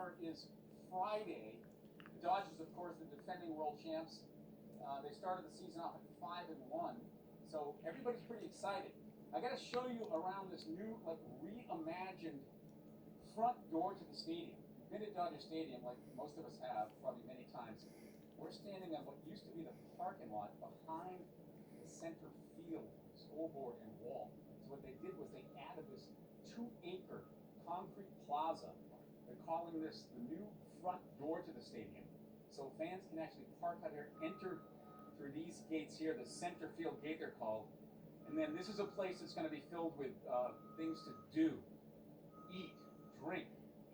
opener is Friday. The Dodgers, of course, the defending world champs. They started the season off at 5-1, so everybody's pretty excited. I got to show you around this new, like, reimagined front door to the stadium. You've been at Dodger Stadium, like most of us have, probably many times. We're standing on what used to be the parking lot behind the center field scoreboard and wall. So what they did was they added this 2-acre concrete plaza. They're calling this the new front door to the stadium. So fans can actually park out here, enter through these gates here, the center field gate they're called. And then this is a place that's going to be filled with things to do, eat, drink,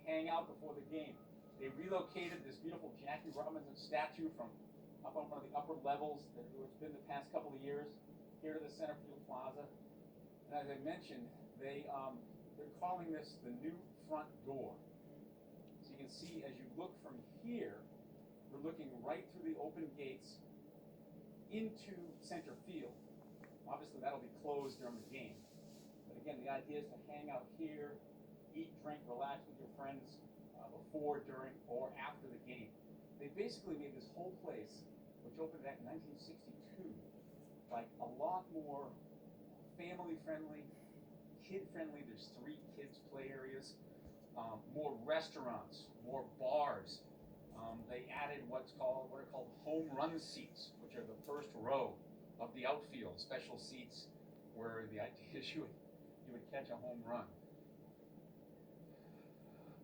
hang out before the game. They relocated this beautiful Jackie Robinson statue from up on one of the upper levels, where it's been the past couple of years, here to the center field plaza. And as I mentioned, they're calling this the new front door. So you can see as you look from here, we're looking right through the open gates into center field. Obviously that'll be closed during the game. But again, the idea is to hang out here, eat, drink, relax with your friends before, during, or after the game. They basically made this whole place, which opened back in 1962, like a lot more family-friendly, kid-friendly. There's 3 kids' play areas, more restaurants, more bars. They added what are called home run seats, which are the first row of the outfield, special seats where the idea is you would catch a home run.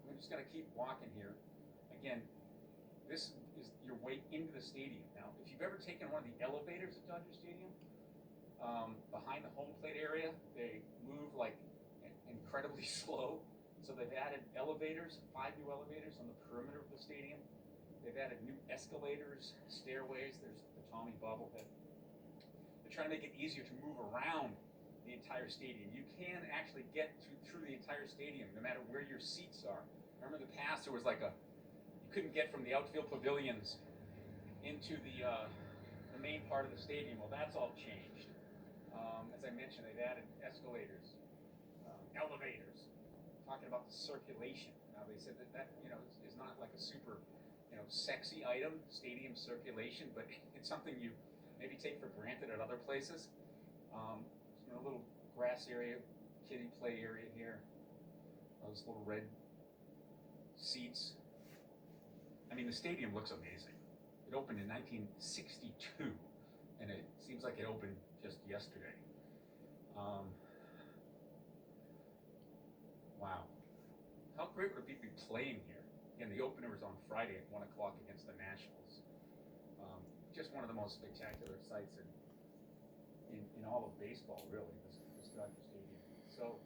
We're just going to keep walking here. Again, this is your way into the stadium. Now, if you've ever taken one of the elevators at Dodger Stadium, behind the home plate area, they move like incredibly slow. So they've added elevators, 5 new elevators on the perimeter of the stadium. They've added new escalators, stairways. There's the Tommy bobblehead. They're trying to make it easier to move around the entire stadium. You can actually get through the entire stadium, no matter where your seats are. Remember in the past, there was like you couldn't get from the outfield pavilions into the main part of the stadium. Well, that's all changed. As I mentioned, they've added escalators, elevators, talking about the circulation. Now, they said that is not like a super, sexy item, stadium circulation, but it's something you maybe take for granted at other places. A little grass area, kiddie play area here, those little red seats. I mean, the stadium looks amazing. It opened in 1962, and it seems like it opened just yesterday. Wow. How great would it be playing here? Again, the opener was on Friday at 1 o'clock against the Nationals. Just one of the most spectacular sights in all of baseball, really, this Dodger Stadium. So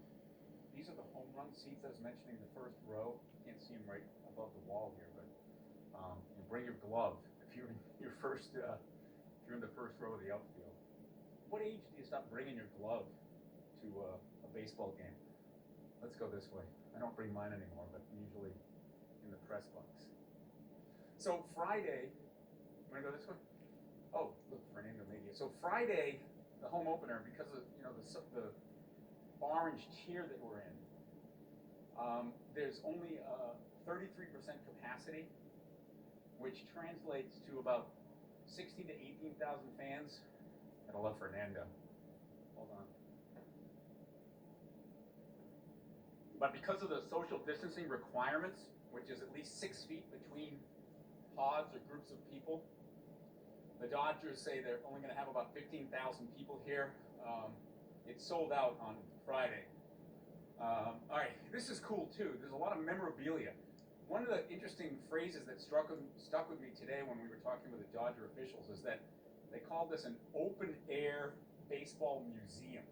these are the home run seats I was mentioning, the first row. You can't see them right above the wall here, but bring your glove if you're in your first, if you're in the first row of the outfield. What age do you stop bringing your glove to a baseball game? Let's go this way. I don't bring mine anymore, but usually in the press box. So Friday, you want to go this way? Oh, look, Fernando Media. So Friday, the home opener, because of the orange tier that we're in, there's only 33% capacity, which translates to about 16,000 to 18,000 fans. Gotta love Fernando. Hold on. But because of the social distancing requirements, which is at least 6 feet between pods or groups of people, the Dodgers say they're only going to have about 15,000 people here. It's sold out on Friday. All right, this is cool too. There's a lot of memorabilia. One of the interesting phrases that stuck with me today when we were talking with the Dodger officials is that they called this an open-air baseball museum.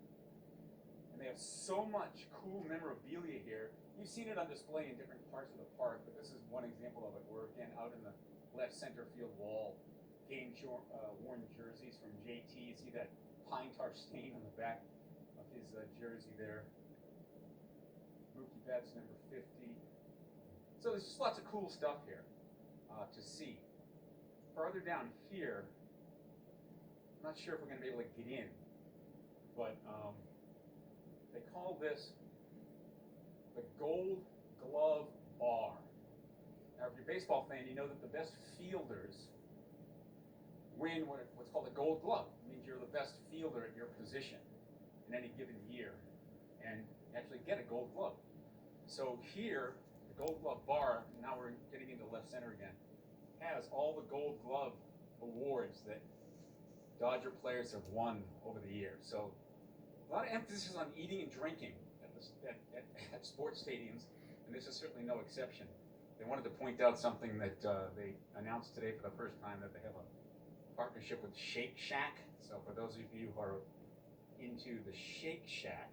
And they have so much cool memorabilia here. You've seen it on display in different parts of the park, but this is one example of it. We're again out in the left center field wall. Game-worn jerseys from JT. You see that pine tar stain on the back of his jersey there. Mookie Betts, number 50. So there's just lots of cool stuff here to see. Further down here, I'm not sure if we're going to be able to get in, but they call this the Gold Glove Bar. if you're a baseball fan, you know that the best fielders win what's called a Gold Glove. It means you're the best fielder at your position in any given year, and actually get a Gold Glove. So here, the Gold Glove bar, now we're getting into left center again, has all the Gold Glove awards that Dodger players have won over the years. So a lot of emphasis on eating and drinking at sports stadiums, and this is certainly no exception. They wanted to point out something that they announced today for the first time, that they have a partnership with Shake Shack. So for those of you who are into the Shake Shack,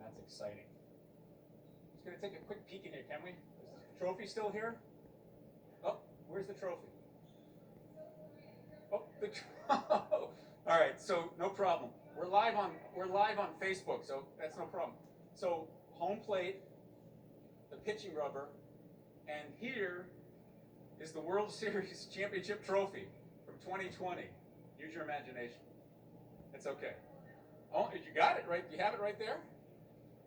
that's exciting. Just gonna take a quick peek in here, can we? Is the trophy still here? Oh, where's the trophy? Oh, all right, so no problem. We're live on Facebook, so that's no problem. So home plate, the pitching rubber, and here is the World Series championship trophy from 2020. Use your imagination. It's okay. Oh, you got it right. You have it right there.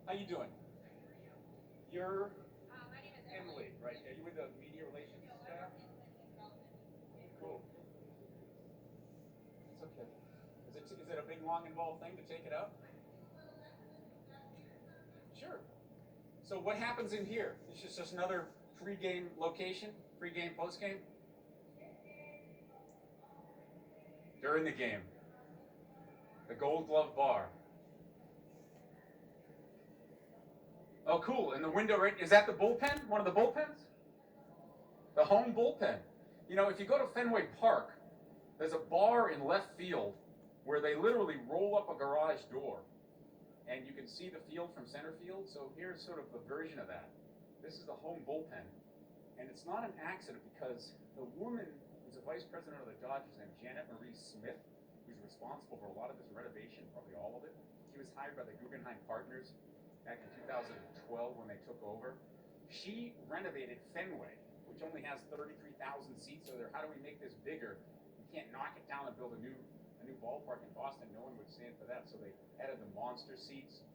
How you doing? You're My name is Emily, right? Are you with the media relations staff? Cool. It's okay. Is it a big, long, involved thing to take it out? Sure. So what happens in here? It's just another pre-game location, pre-game, post-game? During the game. The Gold Glove bar. Oh, cool. And the window, right? Is that the bullpen? One of the bullpens? The home bullpen. You know, if you go to Fenway Park, there's a bar in left field where they literally roll up a garage door and you can see the field from center field. So here's sort of the version of that. This is the home bullpen. And it's not an accident, because the woman who's the vice president of the Dodgers, named Janet Marie Smith, who's responsible for a lot of this renovation, probably all of it. She was hired by the Guggenheim Partners back in 2012 when they took over. She renovated Fenway, which only has 33,000 seats. So how do we make this bigger? We can't knock it down and build a new ballpark in Boston. No one would stand for that. So they added the monster seats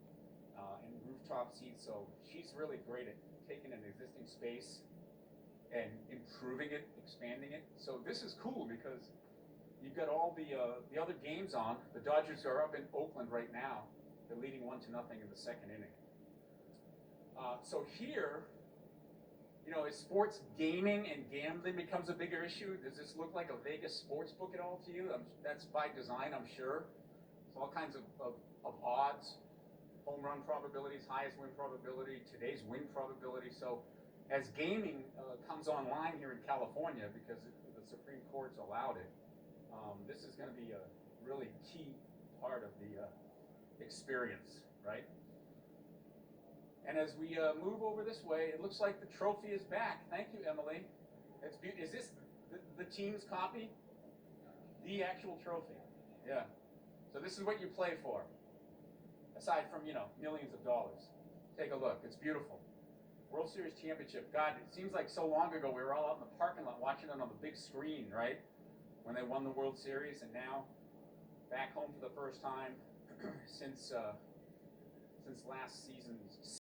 and rooftop seats. So she's really great at taking an existing space and improving it, expanding it. So this is cool because you've got all the other games on. The Dodgers are up in Oakland right now. They're leading 1-0 in the second inning. So here, you know, as sports gaming and gambling becomes a bigger issue, does this look like a Vegas sports book at all to you? That's by design, I'm sure. It's all kinds of odds, home run probabilities, highest win probability, today's win probability. So as gaming comes online here in California, because the Supreme Court's allowed it, this is going to be a really key part of the experience, right? And as we move over this way, it looks like the trophy is back. Thank you, Emily. It's is this the team's copy? The actual trophy. Yeah. So this is what you play for, aside from, you know, millions of dollars. Take a look. It's beautiful. World Series championship. God, it seems like so long ago we were all out in the parking lot watching it on the big screen, right? When they won the World Series, and now back home for the first time since last season's